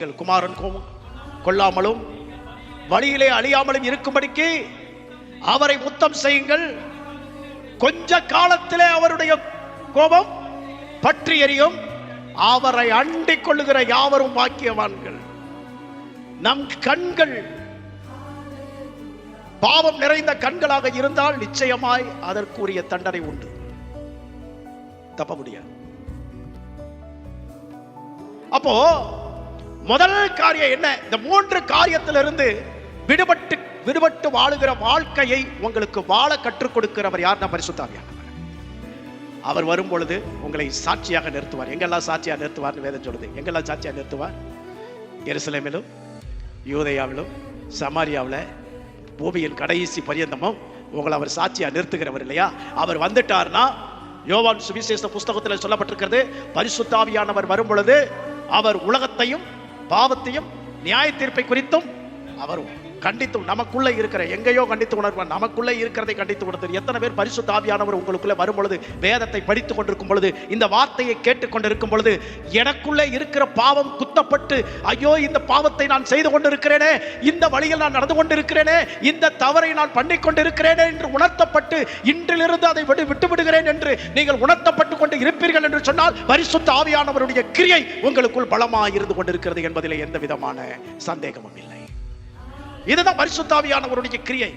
குமாரன் கொள்ளாமலும் வழியிலே அழியாமலும் இருக்கும்படிக்கு அவரை முத்தம் செய்யுங்கள். கொஞ்ச காலத்திலே அவருடைய கோபம் பற்றி எரியும். அவரை அண்டிக் கொள்ளுகிற யாவரும் பாக்கியவான்கள். நம் கண்கள் பாவம் நிறைந்த கண்களாக இருந்தால் நிச்சயமாய் அதற்குரிய தண்டனை உண்டு, தப்ப முடியாது. அப்போ முதல் காரியம் என்ன? இந்த மூன்று காரியத்திலிருந்து விடுபட்டு வாழுகிற வாழ்க்கையை உங்களுக்கு வாழ கற்றுக் கொடுக்கிறவர் யார்? பரிசுத்த ஆவியானவர். அவர் வரும் பொழுது உங்களை சாட்சியாக நிறுத்துவார். எங்கெல்லாம் சாட்சியாக நிறுத்துவார் வேதம் சொல்லுது. எங்கெல்லாம் சாட்சியாக நிறுத்துவார்? எருசலேமிலும் யூதேயாவிலும் சமாரியாவில் பூமியின் கடைசி பரியந்தமும் உங்களை அவர் சாட்சியாக நிறுத்துகிறவர் இல்லையா? அவர் வந்துட்டார்னா யோவான் சுவிசேஷ புஸ்தகத்தில் சொல்லப்பட்டிருக்கிறது, பரிசுத்த ஆவியானவர் வரும் பொழுது அவர் உலகத்தையும் பாவத்தையும் நியாய தீர்ப்பை குறித்தும் அவர் கண்டித்து, நமக்குள்ள இருக்கிற எங்கேயோ கண்டித்து உணர்வார், நமக்குள்ள இருக்கிறதை கண்டித்து உணர்ந்தார். எத்தனை பேர் பரிசுத்த ஆவியானவர் உங்களுக்குள்ள வரும் பொழுது, வேதத்தை படித்துக் கொண்டிருக்கும் பொழுது, இந்த வார்த்தையை கேட்டுக்கொண்டிருக்கும் பொழுது, எனக்குள்ள இருக்கிற பாவம் குத்தப்பட்டு, ஐயோ இந்த பாவத்தை நான் செய்து கொண்டிருக்கிறேனே, இந்த வழியில் நான் நடந்து கொண்டிருக்கிறேனே, இந்த தவறை நான் பண்ணிக் கொண்டிருக்கிறேனே என்று உணர்த்தப்பட்டு, இன்றிலிருந்து அதை விட்டு விடுகிறேன் என்று நீங்கள் உணர்த்தப்பட்டு கொண்டு இருப்பீர்கள் என்று சொன்னால், பரிசுத்த ஆவியானவருடைய கிரியை உங்களுக்குள் பலமாக இருந்து கொண்டிருக்கிறது என்பதிலே எந்த விதமான சந்தேகமும் இல்லை. இதுதான் பரிசுத்த ஆவியானவருடைய கிரியை.